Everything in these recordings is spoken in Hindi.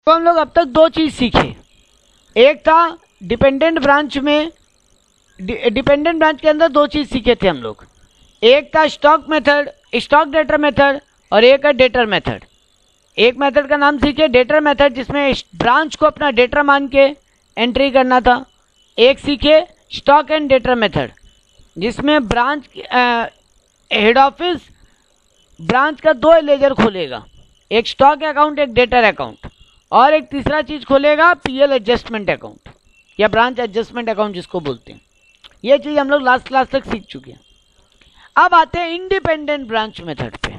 तो हम लोग अब तक दो चीज सीखे। एक था डिपेंडेंट ब्रांच में, डिपेंडेंट ब्रांच के अंदर दो चीज सीखे थे हम लोग। एक था stock method, stock debtor method, और एक है डेटर मेथड। एक मेथड का नाम सीखे डेटर मेथड, जिसमें ब्रांच को अपना डेटर मान के एंट्री करना था। एक सीखे स्टॉक एंड डेटर मेथड, जिसमें ब्रांच हेड ऑफिस ब्रांच का दो लेजर खोलेगा, एक स्टॉक अकाउंट एक डेटर अकाउंट, और एक तीसरा चीज खोलेगा पीएल एडजस्टमेंट अकाउंट या ब्रांच एडजस्टमेंट अकाउंट जिसको बोलते हैं। ये चीज हम लोग लास्ट क्लास तक सीख चुके हैं। अब आते हैं इंडिपेंडेंट ब्रांच मेथड पे।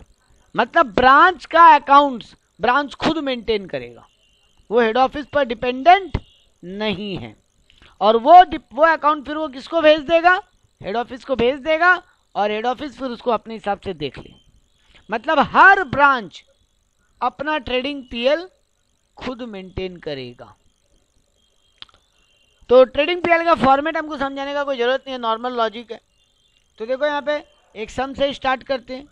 मतलब ब्रांच का अकाउंट्स ब्रांच खुद मेंटेन करेगा, वो हेड ऑफिस पर डिपेंडेंट नहीं है। और वो अकाउंट फिर वो किसको भेज देगा? हेड ऑफिस को भेज देगा, और हेड ऑफिस फिर उसको अपने हिसाब से देख ले। मतलब हर ब्रांच अपना ट्रेडिंग पीएल खुद मेंटेन करेगा। तो ट्रेडिंग पीएल का फॉर्मेट हमको समझाने का कोई जरूरत नहीं है, नॉर्मल लॉजिक है। तो देखो यहाँ पे एक सम से स्टार्ट करते हैं।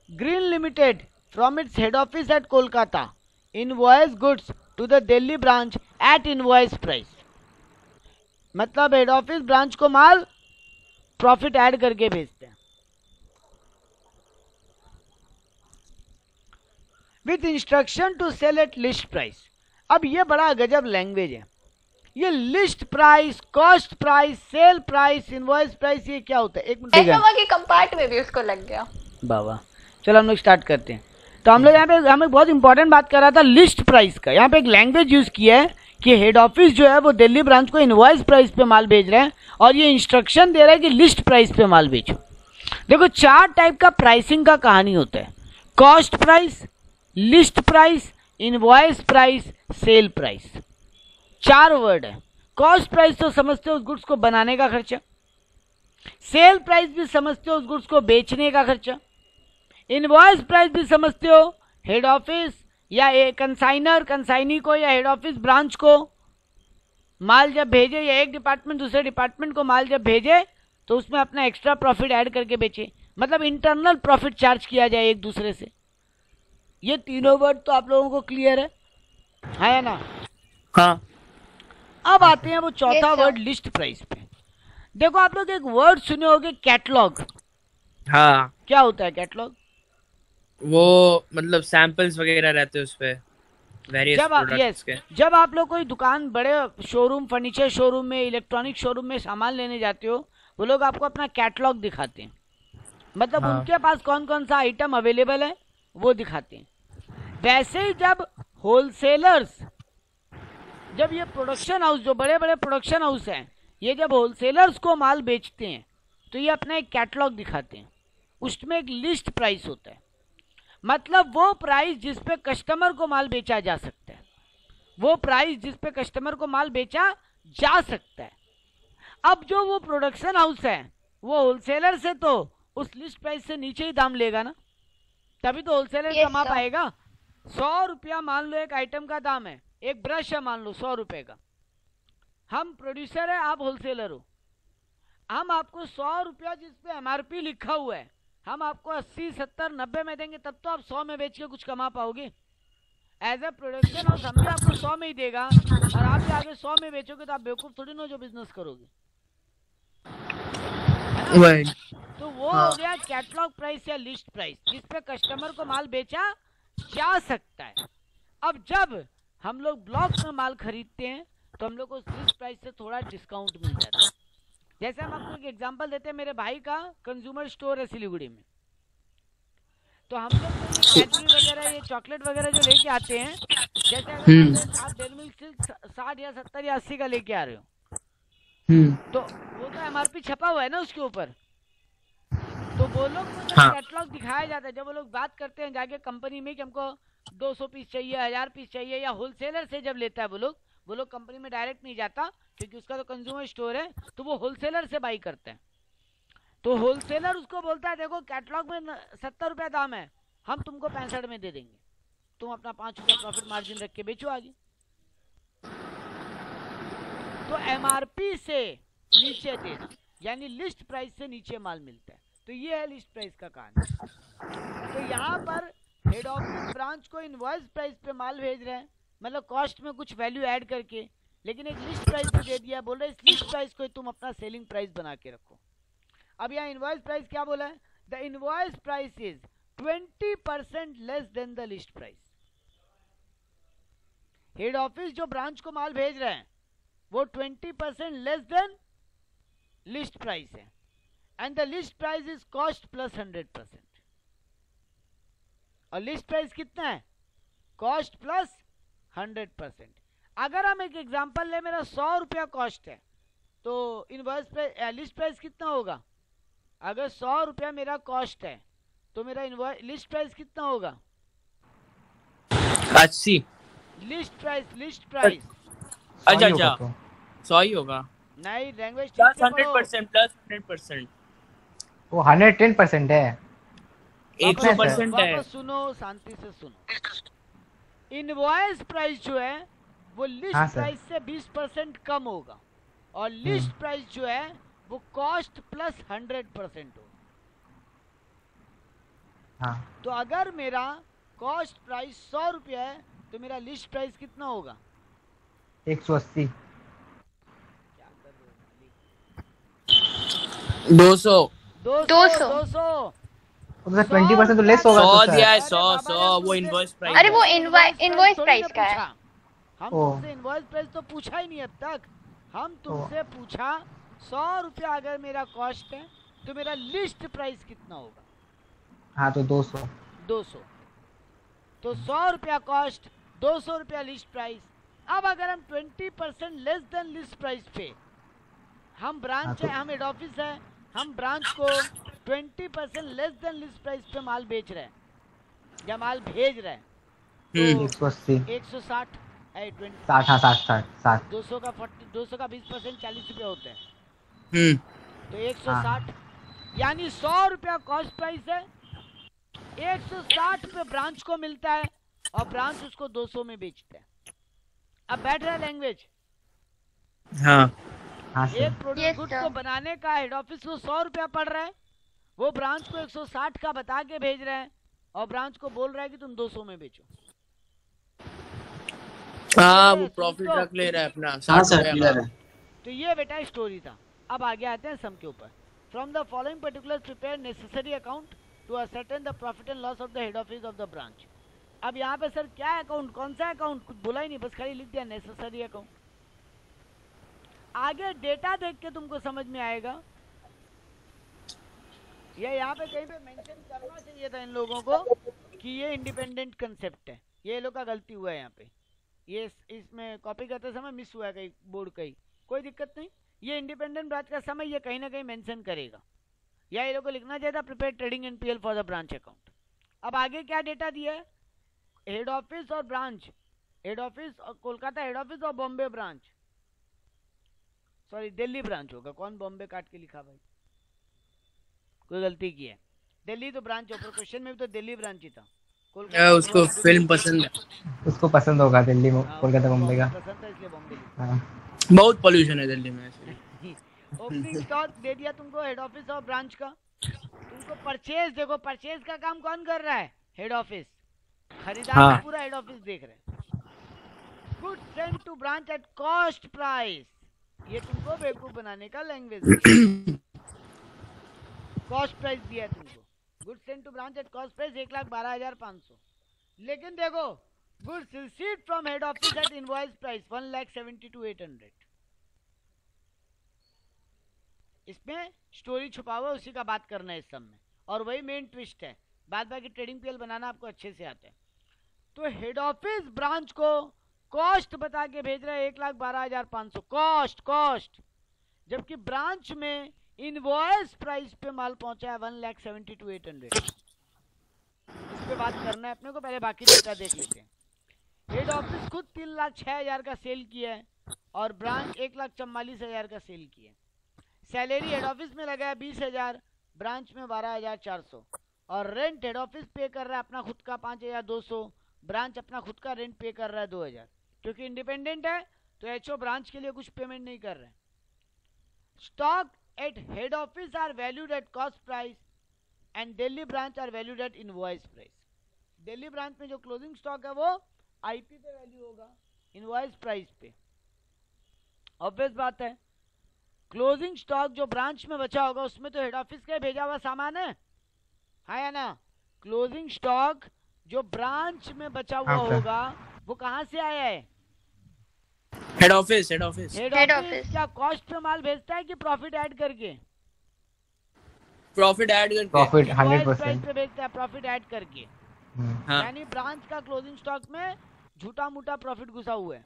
Green limited from its head office at Kolkata invoice goods to the Delhi branch at invoice price. मतलब हेड ऑफिस ब्रांच को माल प्रॉफिट ऐड करके भेजते हैं with instruction to sell at list price. अब ये बड़ा गजब लैंग्वेज है। ये list price, cost price, sale price, invoice price, ये क्या होता है? एक मिनट के कंपार्ट में भी उसको लग गया बाबा। चलो हम लोग स्टार्ट करते हैं। तो हम लोग यहाँ पे हमें बहुत इंपॉर्टेंट बात कर रहा था लिस्ट प्राइस का। यहाँ पे एक लैंग्वेज यूज किया है कि हेड ऑफिस जो है वो दिल्ली ब्रांच को इनवॉइस प्राइस पे माल भेज रहे हैं, और ये इंस्ट्रक्शन दे रहा है कि लिस्ट प्राइस पे माल भेजो। देखो चार टाइप का प्राइसिंग का कहानी होता है: cost price, list price, invoice price, sale price. चार वर्ड है। कॉस्ट प्राइस तो समझते हो उस गुड्स को बनाने का खर्चा, सेल प्राइस भी समझते हो उस गुड्स को बेचने का खर्चा, इनवॉइस प्राइस भी समझते हो हेड ऑफिस या कंसाइनर कंसाइनी को या हेड ऑफिस ब्रांच को माल जब भेजे, या एक डिपार्टमेंट दूसरे डिपार्टमेंट को माल जब भेजे तो उसमें अपना एक्स्ट्रा प्रॉफिट ऐड करके बेचे। मतलब इंटरनल प्रॉफिट चार्ज किया जाए एक दूसरे से। ये तीनों वर्ड तो आप लोगों को क्लियर है ना? हाँ। अब आते हैं वो चौथा वर्ड लिस्ट प्राइस पे। देखो आप लोग एक वर्ड सुने होंगे कैटलॉग। हाँ। क्या होता है कैटलॉग? वो मतलब सैंपल्स वगैरह रहते हैं उस पे वेरियस प्रोडक्ट्स के। जब आप लोग कोई दुकान, बड़े शोरूम, फर्नीचर शोरूम में, इलेक्ट्रॉनिक शोरूम में सामान लेने जाते हो, वो लोग आपको अपना कैटलॉग दिखाते हैं। मतलब हाँ। उनके पास कौन कौन सा आइटम अवेलेबल है वो दिखाते हैं। वैसे ही जब होलसेलर्स, जब ये प्रोडक्शन हाउस, जो बड़े बड़े प्रोडक्शन हाउस हैं, ये जब होलसेलर्स को माल बेचते हैं तो ये अपना एक कैटलॉग दिखाते हैं। उसमें एक लिस्ट प्राइस होता है। मतलब वो प्राइस जिस पे कस्टमर को माल बेचा जा सकता है, वो प्राइस जिस पे कस्टमर को माल बेचा जा सकता है। अब जो वो प्रोडक्शन हाउस है वो होलसेलर से तो उस लिस्ट प्राइस से नीचे ही दाम लेगा ना, तभी तो होलसेलर कमा पाएगा। 100 रुपया मान लो एक आइटम का दाम है, एक ब्रश है मान लो 100 रुपए का। हम प्रोड्यूसर है, आप होलसेलर हो, हम आपको 100 रुपया जिसपे एमआरपी लिखा हुआ है हम आपको 80, 70, 90 में देंगे, तब तो आप 100 में बेच के कुछ कमा पाओगे। एज ए प्रोडक्शन हाउस हम भी आपको 100 में ही देगा, और आप भी आगे 100 में बेचोगे तो आप बेवकूफ थोड़ी ना जो बिजनेस करोगे। तो वो हो गया कैटलॉग प्राइस या लिस्ट प्राइस, जिस पे कस्टमर को माल बेचा जा सकता है। अब जब हम लोग ब्लॉक में माल खरीदते हैं तो हम लोग को लिस्ट प्राइस से थोड़ा डिस्काउंट मिल जाता है। जैसे हम आपको एक एग्जांपल देते हैं, मेरे भाई का कंज्यूमर स्टोर है सिलीगुड़ी में। तो हम लोग कैडबरी वगैरह, ये चॉकलेट वगैरह जो लेके आते हैं, जैसे अगर आप डेयरी मिल्क सिल्क 60 या 70 या 80 का लेके आ रहे हो, तो वो तो एमआरपी छपा हुआ है ना उसके ऊपर। तो वो लोग को जब कैटलॉग दिखाया जाता है, जब वो लोग बात करते हैं जाके कंपनी में कि हमको 200 पीस चाहिए, 1000 पीस चाहिए, या होलसेलर से जब लेता है वो लोग कंपनी में डायरेक्ट नहीं जाता, क्योंकि उसका तो कंज्यूमर स्टोर है, तो वो होलसेलर से बाई करते हैं। तो होलसेलर उसको बोलता है देखो कैटलॉग में 70 रुपया दाम है, हम तुमको 65 में दे देंगे, तुम अपना 5 रुपया प्रॉफिट मार्जिन रख के बेचो आगे। तो एमआरपी से नीचे देना, यानी लिस्ट प्राइस से नीचे माल मिलता है। तो ये है लिस्ट प्राइस का कहानी। तो यहाँ पर हेड ऑफिस ब्रांच को इनवॉइस प्राइस पे माल भेज रहे हैं, मतलब कॉस्ट में कुछ वैल्यू ऐड करके, लेकिन एक लिस्ट प्राइस भी दे दिया, बोल रहे इस लिस्ट प्राइस को तुम अपना सेलिंग प्राइस बना के रखो। अब यहाँ इनवॉइस प्राइस क्या बोला है, the invoice price is 20% less than the list price. Head office जो ब्रांच को माल भेज रहे हैं वो 20% लेस देन लिस्ट प्राइस है, and the list price is cost plus 100%। और लिस्ट प्राइस कितना है, कॉस्ट प्लस 100%। अगर हम एक एग्जांपल ले, मेरा 100 रुपया कॉस्ट है, तो इनवर्स प्राइस लिस्ट प्राइस कितना होगा, अगर 100 रुपया मेरा कॉस्ट है तो मेरा लिस्ट प्राइस कितना होगा, 80। लिस्ट प्राइस अच्छा 100 ही होगा, नहीं लैंग्वेज प्लस 100%। वो 110% है, 100% है। वापस सुनो, शांति से सुनो। इनवॉइस प्राइस जो है वो लिस्ट प्राइस से 20% कम होगा, और लिस्ट प्राइस जो है वो कॉस्ट प्लस 100% होगा। हाँ। तो अगर मेरा कॉस्ट प्राइस 100 रुपया है तो मेरा लिस्ट प्राइस कितना होगा, 180। क्या कर रहे हो, 200। 200 तो 20% तो लेस होगा। 100 तो दिया है, अरे 100 बाबा 100 ने वो तुमसे- इनवॉइस प्राइस। अरे वो इनवॉइस प्राइस का है। हम ओ। तुमसे इनवॉइस प्राइस तो पूछा ही नहीं अब तक। हम तुमसे पूछा 100 रुपया अगर मेरा कॉस्ट है तो मेरा लिस्ट प्राइस कितना होगा, हाँ तो 200। 200। तो 100 रुपया कॉस्ट, 200 रुपया लिस्ट प्राइस। अब अगर हम 20% लेस देन लिस्ट प्राइस पे, हम ब्रांच है, हम हेड ऑफिस है, हम ब्रांच को 20% लेस देन लिस्ट प्राइस पे माल बेच रहे हैं या माल भेज रहे हैं, तो 180। 160 है, 60। हाँ 60। 200 का 20% 40 रुपया होता है, तो 160 यानी 100 रुपया कॉस्ट प्राइस है, 160 पे ब्रांच को मिलता है और ब्रांच उसको 200 में बेचता है। अब बैठ रहा है लैंग्वेज। हाँ एक प्रोडक्ट गुड्स को बनाने का हेड ऑफिस को 100 रुपया पड़ रहा है, वो ब्रांच को 160 का बता के भेज रहे हैं और ब्रांच को बोल रहा है कि तुम 200 में बेचो। हाँ वो प्रॉफिट रख ले रहा है अपना। हाँ सर क्लियर है। तो ये बेटा स्टोरी था। अब आगे आते हैं सम के ऊपर। From the following particular prepare necessary account to ascertain the profit and loss of the head office of the branch. अब यहाँ पे सर क्या अकाउंट, कौन सा अकाउंट, कुछ बोला ही नहीं, बस खाली लिख दिया नेसेसरी अकाउंट। आगे डेटा देख के तुमको समझ में आएगा, ये यहाँ पे कहीं पे मेंशन करना चाहिए था इन लोगों को कि ये इंडिपेंडेंट कंसेप्ट है। ये लोग का गलती हुआ है यहाँ पे, ये इसमें कॉपी करते समय मिस हुआ है कहीं बोर्ड कहीं, कोई दिक्कत नहीं। ये इंडिपेंडेंट ब्रांच का समय ये कहीं ना कहीं मेंशन करेगा, या ये लोग को लिखना चाहिए था prepare trading NPL for the branch account. अब आगे क्या डेटा दिया है, हेड ऑफिस और ब्रांच, हेड ऑफिस और कोलकाता हेड ऑफिस और Bombay branch, sorry Delhi branch होगा, कौन बॉम्बे काट के लिखा भाई, कोई गलती की है। दिल्ली तो ब्रांच ऊपर क्वेश्चन में भी तो दिल्ली ब्रांच ही था। उसको फिल्म पसंद है, उसको पसंद होगा दिल्ली में, कोलकाता बॉम्बे का पसंद था इसलिए बॉम्बे लिखा। हाँ। बहुत पोल्यूशन है दिल्ली में। ओपनिंग स्टॉक दे दिया तुमको हेड ऑफिस और ब्रांच का। तुमको परचेज, देखो परचेज का काम कौन कर रहा है, हेड ऑफिस। खरीदार हाँ। पूरा हेड ऑफिस देख रहे हैं। Good send to branch at cost price, ये तुमको बेवकूफ बनाने का लैंग्वेज। कॉस्ट प्राइस दिया है तुमको, good send to branch at cost price 1,12,500। लेकिन देखो goods received from head office at invoice price 1,72,800। इसमें स्टोरी छुपा हुआ है, उसी का बात करना है इस सब में, और वही मेन ट्विस्ट है। बाद बाकी ट्रेडिंग पीएल बनाना आपको अच्छे से आता है। तो हेड ऑफिस ब्रांच को कॉस्ट बता के भेज रहा है 1,12,500 कॉस्ट, जबकि ब्रांच में इनवॉइस प्राइस पे माल पहुंचा है 1,72,800। इस पे बात करना है अपने को, पहले बाकी डेटा देख लेते हैं। हेड ऑफिस खुद 3,06,000 का सेल किया है और ब्रांच 1,44,000 का सेल किया है। सैलरी हेड ऑफिस में लगा है 20,000, ब्रांच में 12,400, और रेंट हेड ऑफिस पे कर रहा है अपना खुद का 5,200, ब्रांच अपना खुद का रेंट पे कर रहा है 2,000। क्योंकि इंडिपेंडेंट है तो एचओ ब्रांच के लिए कुछ पेमेंट नहीं कर रहे हैं। Stock at head office are valued at cost price and Delhi branch are valued at invoice price. Delhi branch में जो क्लोजिंग स्टॉक है वो आईपी पे वैल्यू होगा, इनवॉइस प्राइस पे। ऑब्वियस बात है। क्लोजिंग स्टॉक जो ब्रांच में बचा होगा उसमें तो हेड ऑफिस का भेजा हुआ सामान है या ना? क्लोजिंग स्टॉक जो ब्रांच में बचा हुआ होगा वो कहाँ से आया है? Head office. Head office office। क्या कॉस्ट पे माल भेजता है कि प्रॉफिट ऐड करके? प्रॉफिट ऐड करके। Profit price 100%। पे भेजता है प्रॉफिट ऐड करके। हाँ। यानी ब्रांच का क्लोजिंग स्टॉक में झूठा मूठा प्रॉफिट घुसा हुआ है।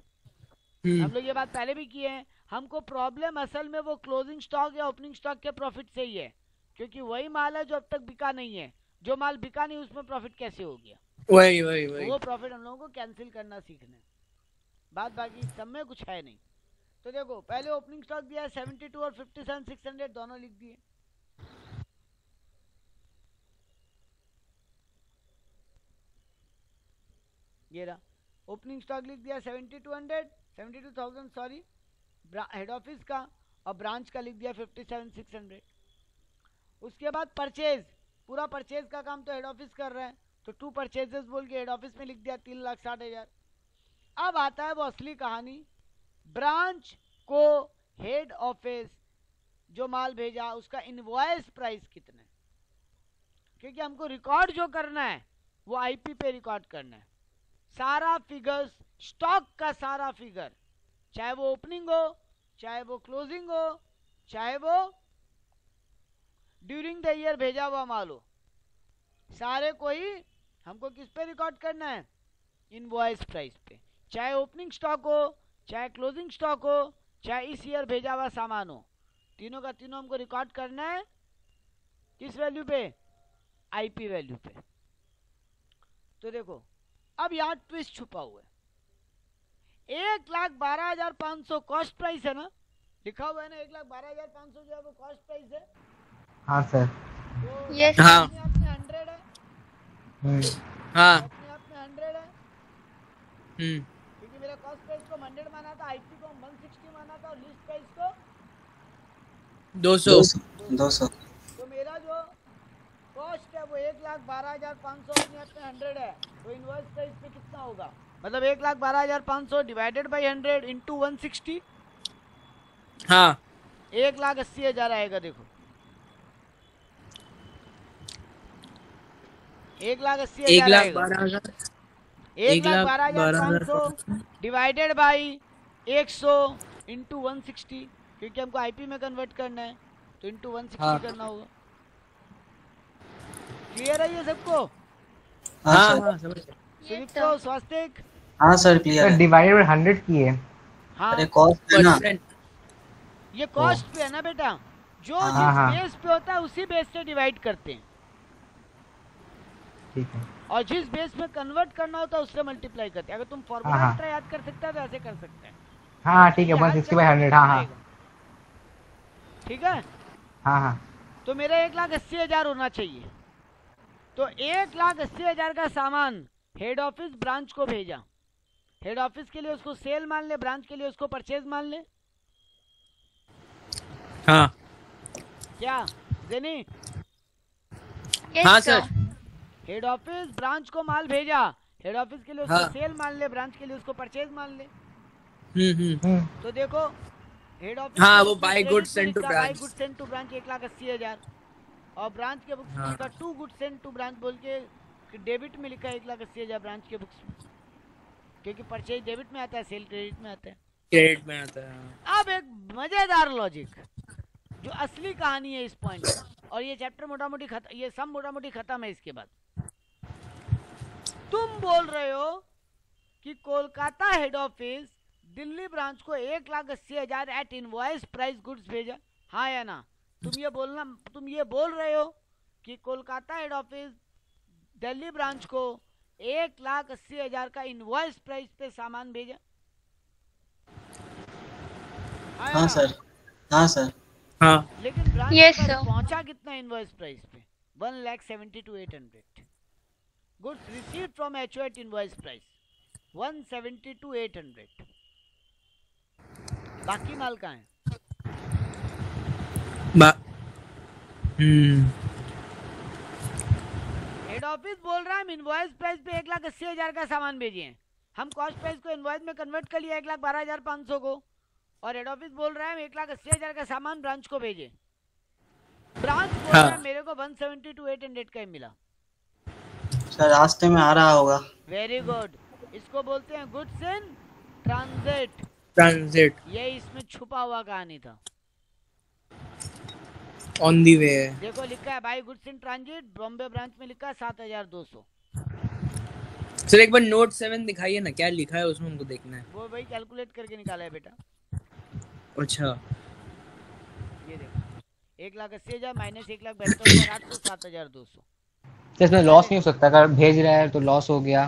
हम्म। हम लोग ये बात पहले भी किए हैं। हमको प्रॉब्लम असल में वो क्लोजिंग स्टॉक या ओपनिंग स्टॉक के प्रॉफिट से ही है, क्योंकि वही माल है जो अब तक बिका नहीं है। जो माल बिका नहीं उसमें प्रॉफिट कैसे हो गया? वही वो प्रॉफिट हम लोगों को कैंसिल करना सीखना है। बात बाकी सब में कुछ है नहीं। तो देखो पहले ओपनिंग स्टॉक दिया है 72 और 57,600 दोनों लिख दिए। ये रहा ओपनिंग स्टॉक लिख दिया 72,000 सॉरी हेड ऑफिस का, और ब्रांच का लिख दिया 57,600। उसके बाद परचेज, पूरा परचेज का काम तो हेड ऑफिस कर रहा है, तो 2 परचेजेस बोल के हेड ऑफिस में लिख दिया 3,60,000। अब आता है वो असली कहानी। ब्रांच को हेड ऑफिस जो माल भेजा उसका इनवॉइस प्राइस कितना है, क्योंकि हमको रिकॉर्ड जो करना है वो आईपी पे रिकॉर्ड करना है। सारा फिगर्स, स्टॉक का सारा फिगर, चाहे वो ओपनिंग हो, चाहे वो क्लोजिंग हो, चाहे वो ड्यूरिंग द ईयर भेजा हुआ माल हो, सारे को ही हमको किस पे रिकॉर्ड करना है? इनवॉइस प्राइस पे। चाहे ओपनिंग स्टॉक हो, चाहे क्लोजिंग स्टॉक हो, चाहे इस ईयर भेजा हुआ सामान हो, तीनों का तीनों हमको रिकॉर्ड करना है किस वैल्यू पे? आईपी वैल्यू पे। तो देखो अब यहाँ ट्विस्ट छुपा हुआ है। 1,12,500 कॉस्ट प्राइस है ना, लिखा हुआ है ना 1,12,500 जो है वो कॉस्ट प्राइस है। हाँ सर। तो Yes, हाँ। अपने आप में 100 है, हाँ। अपने आप में 100 है, क्योंकि मेरा कॉस्ट प्राइस को 100 माना था, आईपी को 160 माना था, और लिस्ट प्राइस को 200। तो मेरा जो कॉस्ट है वो 1,12,500 अपने आप में 100 है। तो इनवॉइस प्राइस पे कितना होगा? मतलब 1,12,500 डिवाइडेड बाई 100 इंटू 160, हाँ। 1,80,000 आएगा। देखो 1,80,000 आएगा। 1,12,500 डिवाइडेड बाई 100 इंटू 160, क्योंकि हमको आईपी में कन्वर्ट करना है तो इंटू 160 करना होगा। क्लियर है ये सबको? हाँ। सुदीप तो स्वास्तिक? हाँ सर क्लियर सर है। डिवाइडेड बाय 100 की है। हाँ अरे कॉस्ट है ना। ये कॉस्ट पे है ना बेटा, जो हाँ, जिस बेस पे होता है उसी बेस से डिवाइड करते हैं, ठीक है। और जिस बेस में कन्वर्ट करना होता है उससे मल्टीप्लाई करते हैं। अगर तुम फॉर्मूला याद कर सकते हो तो ऐसे कर सकते हैं। हाँ ठीक है 160/100। हाँ ठीक है। हाँ। तो मेरा 1,80,000 होना चाहिए। तो 1,80,000 का सामान हेड ऑफिस ब्रांच को भेजा। हेड ऑफिस के लिए उसको सेल मान ले, ब्रांच के लिए उसको परचेज मान ले। हाँ। क्या जेनी? Yes, हाँ sir। Sir. Head office branch को माल भेजा, हेड ऑफिस के लिए उसको हाँ। सेल मान ले, ब्रांच के लिए उसको परचेज मान ले। तो देखो हेड ऑफिस हाँ, वो buy goods sent to by branch। Good sent to branch 1,80,000, और ब्रांच के बुक्स में हाँ। लिखा 2 गुड सेंट टू ब्रांच बोल के डेबिट में लिखा है 1,80,000 ब्रांच के बुक्स में, क्योंकि परचेज डेबिट में आता है, सेल क्रेडिट में आता है। क्रेडिट में आता है। अब एक मजेदार लॉजिक, जो असली कहानी है इस पॉइंट में, और ये चैप्टर मोटा मोटी ये सब मोटा मोटी खत्म है। इसके बाद तुम बोल रहे हो कि Kolkata head office Delhi branch को 1,80,000 एट इनवॉइस प्राइस गुड्स भेजा, हाँ या ना? तुम ये बोल रहे हो कि Kolkata head office Delhi branch को 1,80,000 का इनवॉइस प्राइस पे सामान भेजा? हाँ सर। हाँ सर। हाँ। लेकिन ब्रांच Yes, पर sir। पहुंचा कितना इनवॉइस प्राइस पे? 1,72,800। Goods received from HO at invoice price 172,800। बाकी माल कहाँ है? हेड ऑफिस बोल रहा है हम इनवॉइस प्राइस पे 1,80,000 का सामान भेजे हैं, हम कॉस्ट प्राइस को इनवॉइस में कन्वर्ट कर लिया 1,12,500 को, और हेड ऑफिस बोल रहा है हम 1,80,000 का सामान ब्रांच को भेजे। ब्रांच बोल रहा है मेरे को 170 to 800 का ही मिला। सर रास्ते में आ रहा होगा। वेरी गुड, इसको बोलते हैं गुड्स इन ट्रांजिट। ट्रांजिट ये इसमें छुपा हुआ कहानी था। ऑन दी वे है। देखो लिखा है भाई goods in transit, Bombay branch में लिखा है 7,200। सर एक बार नोट 7 दिखाइए ना, क्या लिखा है उसमें, हमको देखना है। वो भाई कैलकुलेट करके निकाला है बेटा। अच्छा ये देखो 1,80,000 माइनस 1,72,800 7,200। तो इसमें लॉस नहीं हो सकता? अगर भेज रहा है तो लॉस हो गया।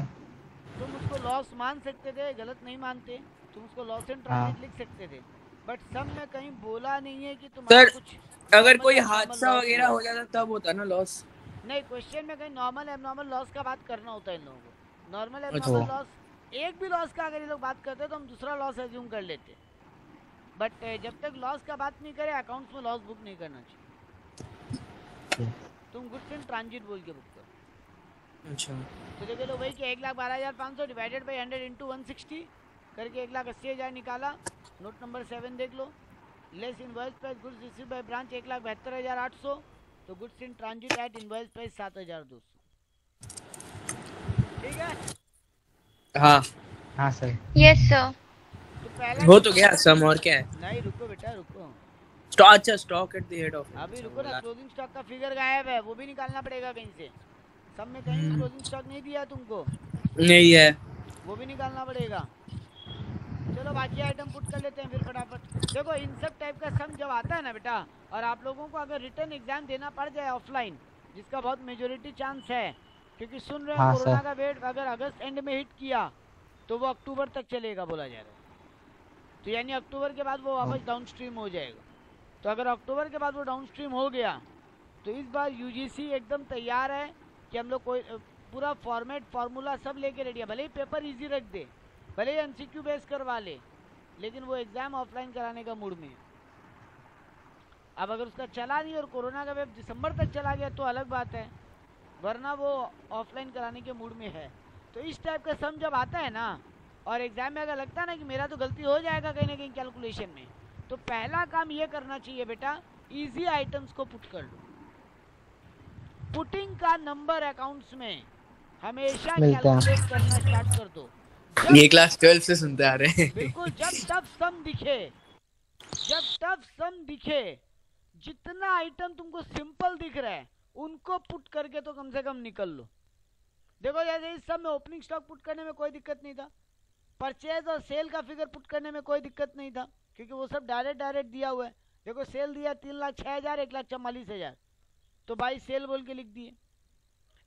तुम उसको लॉस मान सकते थे, गलत नहीं मानते, तुम उसको लॉस इन ट्रांजिट लिख सकते थे, बट सब में कहीं बोला नहीं है कि तुम्हारा सर कुछ अगर कोई हादसा वगैरह हो जाता तब होता ना लॉस। नहीं, क्वेश्चन में कहीं नॉर्मल एबनॉर्मल लॉस का बात करना होता है इन लोगों को। नॉर्मल अच्छा। एबनॉर्मल लॉस, एक भी लॉस का अगर ये लोग बात करते तो हम दूसरा लॉस एज्यूम कर लेते, बट जब तक लॉस का बात नहीं करे अकाउंट्स में लॉस बुक नहीं करना चाहिए। तुम गुड्स इन ट्रांजिट बोल के बुक करो। अच्छा तो देखो लो भाई कि 1,12,500 डिवाइडेड बाई 100 इंटू 160 करके 1,80,000 निकाला। नोट नंबर 7 देख लो। Less invoice price goods received by branch 1,72,800, तो goods in transit at invoice price 7,200। ठीक है? हाँ सर। Yes sir. तो पहला हो तो गया सम, और क्या है। नहीं रुको बेटा रुको, स्टॉक, अच्छा stock at the head of. अभी रुको ना, क्लोजिंग स्टॉक का फिगर गायब है, वो भी निकालना पड़ेगा कहीं से। सब में कहीं क्लोजिंग स्टॉक नहीं दिया तुमको, नहीं है, वो भी निकालना पड़ेगा। चलो बाकी आइटम पुट कर लेते हैं फिर फटाफट। देखो इन सब टाइप का सम जब आता है ना बेटा, और आप लोगों को अगर रिटर्न एग्जाम देना पड़ जाए ऑफलाइन, जिसका बहुत मेजोरिटी चांस है, क्योंकि सुन रहे हैं कोरोना का वेट अगर अगस्त एंड में हिट किया तो वो अक्टूबर तक चलेगा बोला जा रहा है। तो यानी अक्टूबर के बाद वो वापस डाउन स्ट्रीम हो जाएगा। तो अगर अक्टूबर के बाद वो डाउन स्ट्रीम हो गया तो इस बार यूजीसी एकदम तैयार है कि हम लोग कोई पूरा फॉर्मेट फार्मूला सब लेके रेडी है। भले ही पेपर इजी रख दे, भले ही एमसीक्यू बेस करवा ले, लेकिन वो एग्जाम ऑफलाइन कराने का मूड में है। अब अगर उसका चला नहीं और कोरोना का वेव दिसंबर तक चला गया तो अलग बात है, वरना वो ऑफलाइन कराने के मूड में है। तो इस टाइप का सम जब आता है ना, और एग्जाम में अगर लगता है ना कि मेरा तो गलती हो जाएगा कहीं ना कहीं कैलकुलेशन में, तो पहला काम ये करना चाहिए बेटा, इजी आइटम्स को पुट कर लो। पुटिंग का नंबर अकाउंट्स में हमेशा कैलकुलेट करना स्टार्ट कर दो। ये क्लास 12 से सुनते आ रहे हैं। बिल्कुल, जब टफ सम दिखे, जितना आइटम तुमको सिंपल दिख रहा है उनको पुट करके तो कम से कम निकल लो। देखो जैसे इस सब में ओपनिंग स्टॉक पुट करने में कोई दिक्कत नहीं था, परचेज और सेल का फिगर पुट करने में कोई दिक्कत नहीं था, क्योंकि वो सब डायरेक्ट दिया हुआ है। देखो सेल दिया 3,06,000 1,44,000, तो भाई सेल बोल के लिख दिए।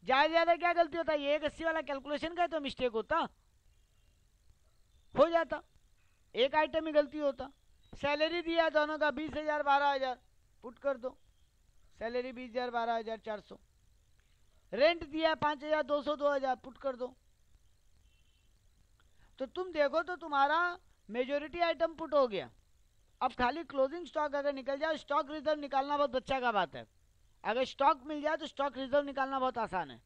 ज्यादा क्या गलती होता है, ये 180 वाला कैलकुलेशन का तो मिस्टेक होता, हो जाता, एक आइटम ही गलती होता। सैलरी दिया दोनों का 20,000 12,000, पुट कर दो, सैलरी 20,000 12,400। रेंट दिया 5,200 2,000, पुट कर दो। तो तुम देखो तो तुम्हारा मेजोरिटी आइटम पुट हो गया। अब खाली क्लोजिंग स्टॉक अगर निकल जाए, स्टॉक रिजर्व निकालना बहुत बच्चा का बात है। अगर स्टॉक मिल जाए तो स्टॉक रिजर्व निकालना बहुत आसान है।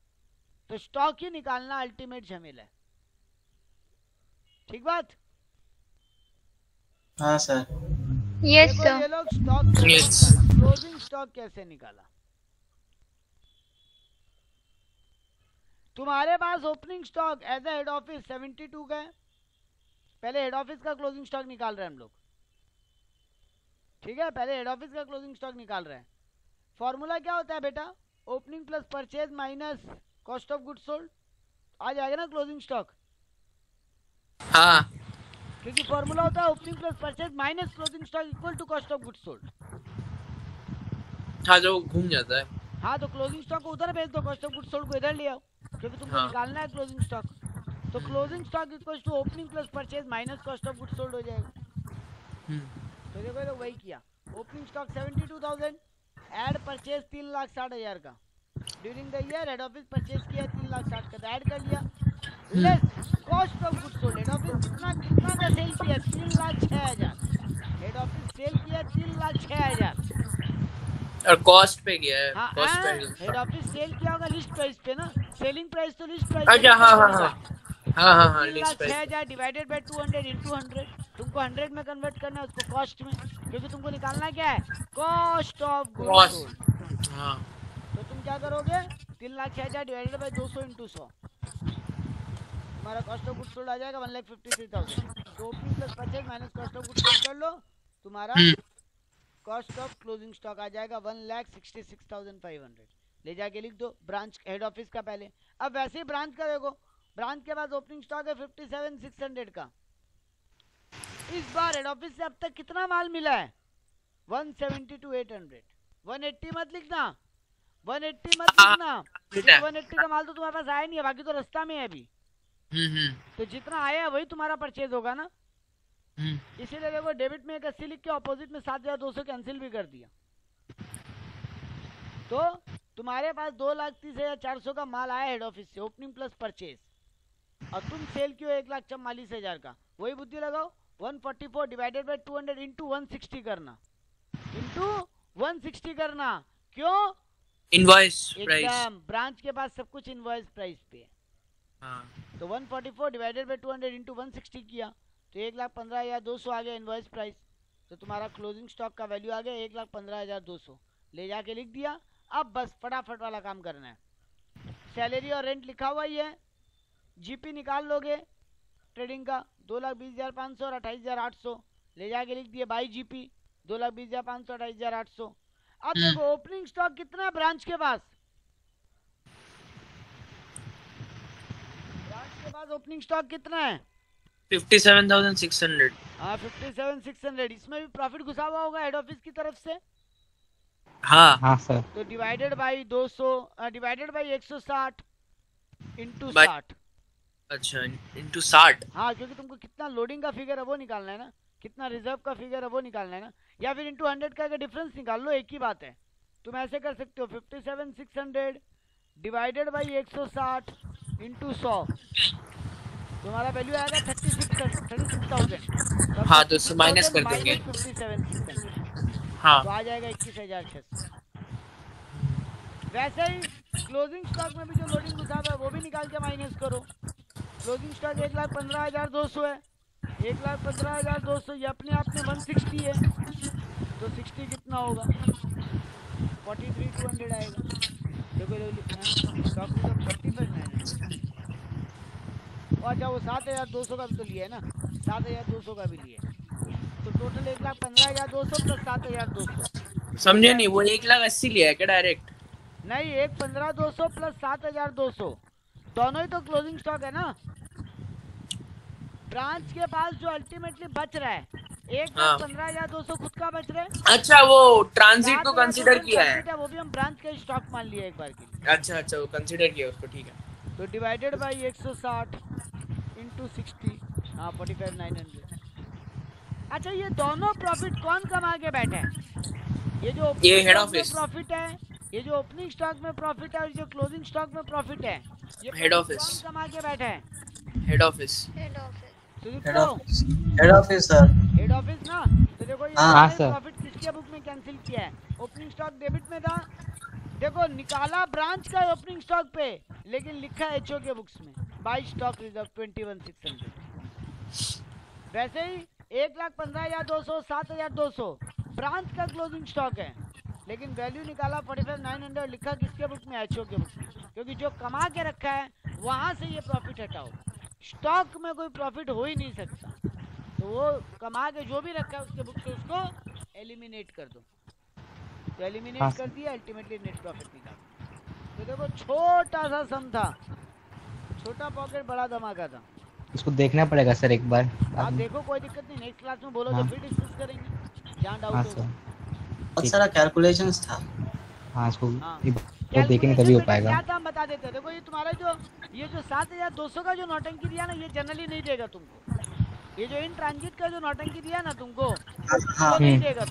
तो स्टॉक ही निकालना अल्टीमेट झमेला है। ठीक बात? हाँ सर। यस देखो सर। ये लोग स्टॉक क्लोजिंग स्टॉक कैसे निकाला। तुम्हारे पास opening stock as a head office 72 का है। पहले हेड ऑफिस का क्लोजिंग स्टॉक निकाल रहे हैं हम लोग, ठीक है? पहले हेड ऑफिस का क्लोजिंग स्टॉक निकाल रहे हैं। फॉर्मूला क्या होता है बेटा? Opening plus purchase minus cost of goods sold. आ जाएगा ना क्लोजिंग स्टॉक? हाँ, क्योंकि फॉर्मूला होता है opening plus purchase minus closing stock equal to cost of goods sold. हाँ जो घूम जाता है। हाँ, तो क्लोजिंग स्टॉक को उधर भेज दो, कॉस्ट ऑफ गुड्स सोल्ड को इधर ले आओ, क्योंकि तुमको निकालना है क्लोजिंग स्टॉक। तो closing stock equal to opening plus purchase minus cost of goods sold हो जाएगा। तो देखो लोग वही किया। ओपनिंग स्टॉक 72,000, ऐड परचेज 3,60,000 का। During the year head office purchase किया 3,60,000 का, तो ऐड कर लिया। Less cost of goods sold, head office कितना का सेल किया? 3,06,000। हेड ऑफिस सेल किया 3,06,000 और कॉस्ट पे गया है। हाँ, कॉस्ट पे हेड ऑफिस सेल किया होगा लिस्ट प्राइस पे ना, सेलिंग प्राइस तो लिस्ट प्राइस। अच्छा हाँ हाँ हाँ। हाँ हाँ हाँ 3,06,000 डिवाइडेड बाय 200 इंटू 100, तुमको 100 में कन्वर्ट करना है उसको कॉस्ट में, क्योंकि तुमको निकालना क्या है, कॉस्ट ऑफ गुड्स सोल्ड। हाँ तो तुम क्या करोगे, 3,06,000 डिवाइडेड बाय 200 इंटू 100, तुम्हारा कॉस्ट ऑफ गुड्स सोल्ड आ जाएगा 1,53,000। तो opening plus purchase minus cost of goods sold कर लो, तुम्हारा कॉस्ट ऑफ क्लोजिंग स्टॉक आ जाएगा 1,66,500। ले जाके लिख दो ब्रांच हेड ऑफिस का पहले। अब वैसे ही ब्रांच का देखो, ब्रांच के पास ओपनिंग स्टॉक है 57,600 का। इस बार हेड ऑफिस से अब तक कितना माल मिला है, 172,800। 180 मत लिखना, 180 मत लिखना, 180 का माल तो तुम्हारे पास आया नहीं है, बाकी तो रास्ता में है अभी। तो जितना आया है वही तुम्हारा परचेज होगा ना। इसीलिए देखो डेबिट में 80 लिख के ऑपोजिट में 7,200 कैंसिल भी कर दिया। तो तुम्हारे पास 2,30,400 का माल आया हेड ऑफिस से, ओपनिंग प्लस परचेज, और तुम सेल क्यों 1,44,000 का। वही बुद्धि लगाओ, 144 डिवाइडेड बाय 200 इंटू 160 करना, इंटू 160 करना। क्यों, इनवॉइस प्राइस, एकदम ब्रांच के पास सब कुछ इनवॉइस प्राइस पे है। तो 144 डिवाइडेड बाय 200 इंटू 160 किया तो 1,15,200 आ गया इनवॉइस प्राइस। तो तुम्हारा क्लोजिंग स्टॉक का वैल्यू आ गया 1,15,200। ले जाके लिख दिया। अब बस फटाफट वाला काम करना है। सैलरी और रेंट लिखा हुआ ही है, जीपी निकाल लोगे ट्रेडिंग का 2,20,500 और 28,800। ले जाके लिख दिए बाई जीपी 2,20,500 28,800। अब देखो ओपनिंग स्टॉक कितना है ब्रांच के पास, ओपनिंग स्टॉक कितना है 57,600। हाँ 57,600। इसमें भी प्रॉफिट घुसा हुआ होगा हेड ऑफिस की तरफ से। हाँ हाँ सर। तो divided by 200 divided by 160 into 60। अच्छा इंटू 60। हाँ क्योंकि तुमको कितना लोडिंग का फिगर है वो निकालना है ना, कितना रिजर्व का फिगर है वो निकालना है ना, या फिर इंटू 100 का डिफरेंस निकाल लो, एक ही बात है। तुम ऐसे कर सकते हो 57,600 डिवाइडेड बाई 160 इंटू 100, तुम्हारा वैल्यू आएगा 36,000। हाँ तो उससे माइनस कर देंगे। 57,600 हाँ तो आ जाएगा 21,600। वैसे ही क्लोजिंग स्टॉक में भी जो लोडिंग घुसा हुआ है वो भी निकाल के माइनस करो। क्लोजिंग स्टॉक 1,15,200 है, 1,15,200 ये अपने आप में 160 है, तो 60 कितना होगा 43,200 आएगा। देखो स्टॉक में तो 45,900। अच्छा वो 7,200 का भी तो लिया है ना, 7,200 का भी लिया है, तो टोटल 1,15,200 प्लस 7,200। समझे नहीं, वो 1,80,000 लिया है क्या डायरेक्ट? नहीं 1,15,200 प्लस 7,200 दोनों ही तो क्लोजिंग स्टॉक है ना। ब्रांच के पास जो अल्टीमेटली बच रहा है 1,15,200 खुद का बच रहा है। अच्छा वो ट्रांजिट को कंसीडर किया है, वो भी हम ब्रांच का स्टॉक मान लिया एक बार के लिए। अच्छा अच्छा वो कंसीडर किया उसको, ठीक है। तो डिवाइडेड बाई 160 इंटू 60, हाँ 45,900। अच्छा ये दोनों प्रॉफिट कौन कमा के बैठा है, ये जो हेड ऑफिस प्रॉफिट है, ये जो ओपनिंग स्टॉक में प्रॉफिट है और जो क्लोजिंग स्टॉक में प्रॉफिट है, ये हेड ऑफिस कौन कमा के बैठा है? Head office head office sir, head office ना। तो देखो ये प्रॉफिट किसके बुक में कैंसिल किया है, ओपनिंग स्टॉक डेबिट में था, देखो निकाला ब्रांच का ओपनिंग स्टॉक पे, लेकिन लिखा एचओ के बुक्स में बाई स्टॉक रिजर्व 21,600। वैसे ही 1,15,200 7,200 ब्रांच का क्लोजिंग स्टॉक है, लेकिन वैल्यू निकाला 45,900, लिखा किसके बुक में, एचओ के बुक में, क्योंकि जो कमा के रखा है वहां से ये प्रॉफिट हटाओ। स्टॉक में कोई प्रॉफिट हो ही नहीं सकता, तो वो कमा के जो भी रखा है उसके बुक से उसको एलिमिनेट कर दो। तो एलिमिनेट कर दिया, अल्टीमेटली नेट प्रॉफिट निकाल। तो देखो छोटा सा सम था, छोटा पॉकेट बड़ा धमाका था। इसको देखना पड़ेगा सर एक बार। आप देखो कोई दिक्कत नहीं, नेक्स्ट क्लास में बोलो तो फिर डिस्कस करेंगे जहाँ डाउट होगा। बहुत सारा कैलकुलेशंस था। हाँ इसको तो देखेंगे तभी हो पाएगा। क्या था हम बता देते हैं। देखो ये तुम्हारा जो 7,200 का जो नौटंकी दिया ना, ये जनरली नहीं देगा तुमको। ये जो इन ट्रांजिट का जो नौटंकी दिया ना तुमको, वो नहीं देगा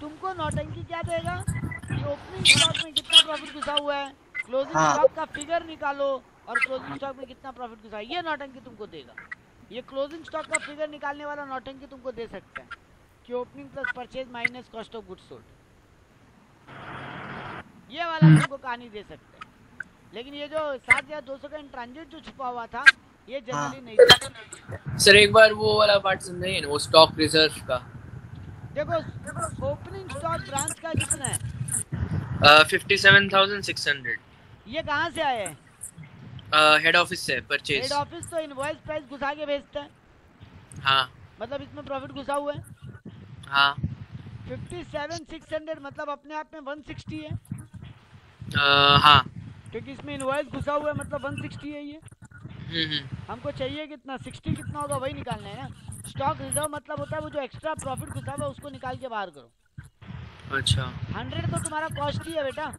तुमको नौटंकी क्या देगा कि ओपनिंग स्टॉक में कितना प्रॉफिट घुसा हुआ है, क्लोजिंग स्टॉक का फिगर निकालो और क्लोजिंग स्टॉक में कितना प्रॉफिट घुसा है, ये नौटंकी तुमको देगा। ये क्लोजिंग स्टॉक का फिगर निकालने वाला नौटंकी तुमको दे सकता है कि opening plus purchase minus cost of goods sold, ये वाला तुमको कहानी दे सकते हैं। लेकिन ये जो 7,200 का इन ट्रांजिट जो छुपा हुआ था ये हाँ। जनरली नहीं था। सर एक बार वो वाला पार्ट समझाइए ना, वो स्टॉक रिजर्व का। देखो ओपनिंग स्टॉक ब्रांच का कितना है? 57,600। ये कहाँ से आया है? हेड ऑफिस से परचेज। हेड ऑफिस तो इनवॉइस प्राइस घुसा के भेजता है, हाँ मतलब इसमें प्रॉफिट घुसा हुआ है। हाँ 57,600 मतलब अपने आप में 160 है, हाँ। क्योंकि इसमें इनवॉइस घुसा हुआ है मतलब 160 है ये। हमको चाहिए कितना? 60 कितना होगा वही निकालना है ना। स्टॉक रिजर्व मतलब होता है वो जो एक्स्ट्रा प्रॉफिट घुसा हुआ है उसको निकाल के बाहर करो। अच्छा 100 तो तुम्हारा कॉस्ट ही है बेटा,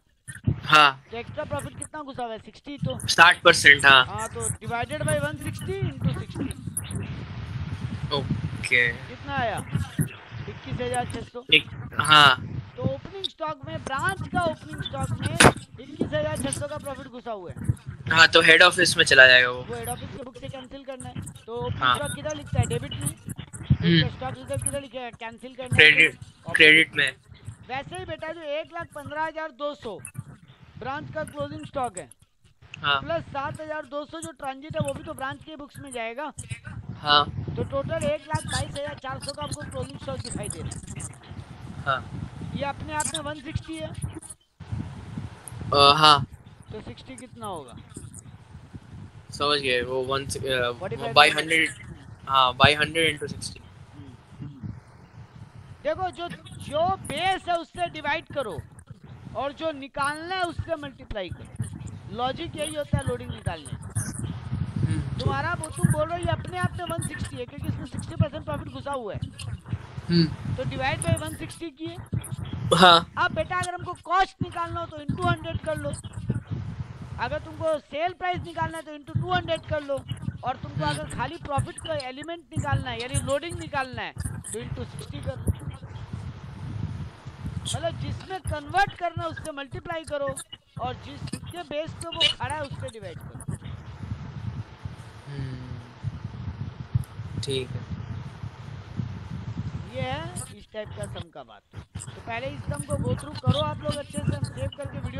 हाँ। तो एक्स्ट्रा प्रॉफिट कितना घुसा हुआ है? 60 तो 60%। हाँ हाँ, तो डिवाइडेड बाय 160 इंटू 60 ओके। कितना आया? 21,600। हाँ तो ओपनिंग स्टॉक में, ब्रांच का ओपनिंग स्टॉक में 21,600 का प्रॉफिट घुसा हुआ है। हाँ, तो हेड ऑफिस में चला जाएगा वो हेड ऑफिस के बुक से कैंसिल करना है। तो ओपनिंग हाँ। स्टॉक किधर लिखता है? डेबिट में। तो स्टॉक रिजर्व किधर लिखा है? कैंसिल करना है तो क्रेडिट में। वैसे ही बेटा जो 1,15,200 ब्रांच का क्लोजिंग स्टॉक है, हाँ प्लस 7,200 जो ट्रांजिट है वो भी तो ब्रांच के बुक्स में जाएगा। हाँ तो टोटल 1,22,400 का आपको क्लोजिंग स्टॉक दिखाई दे रहा है। हाँ ये अपने आप में 160 है। हाँ तो 60 कितना होगा? समझ गए। वो 1 45 बाय 100। हाँ बाय 100 into 60। देखो जो बेस है उससे डिवाइड करो और जो निकालना है उससे मल्टीप्लाई करो। लॉजिक यही होता है लोडिंग निकालने का। तुम्हारा वो तुम बोल रहे हो ये अपने आप में 160 है क्योंकि इसमें 60% प्रॉफिट घुसा हुआ है, तो डिवाइड बाय 160 किए। हाँ अब बेटा अगर हमको कॉस्ट निकालना हो तो इंटू 100 कर लो, अगर तुमको सेल प्राइस निकालना है तो इंटू 200 कर लो, और तुमको अगर खाली प्रॉफिट का एलिमेंट निकालना है यानी लोडिंग निकालना है तो इंटू 60 कर लो। मतलब जिसमें कन्वर्ट करना है उससे मल्टीप्लाई करो और जिसके बेस पे वो खड़ा है उससे डिवाइड करो। ठीक है। ये है इस टाइप का सम का बात। तो पहले इस सम को गो थ्रू करो आप लोग अच्छे से, सेव करके वीडियो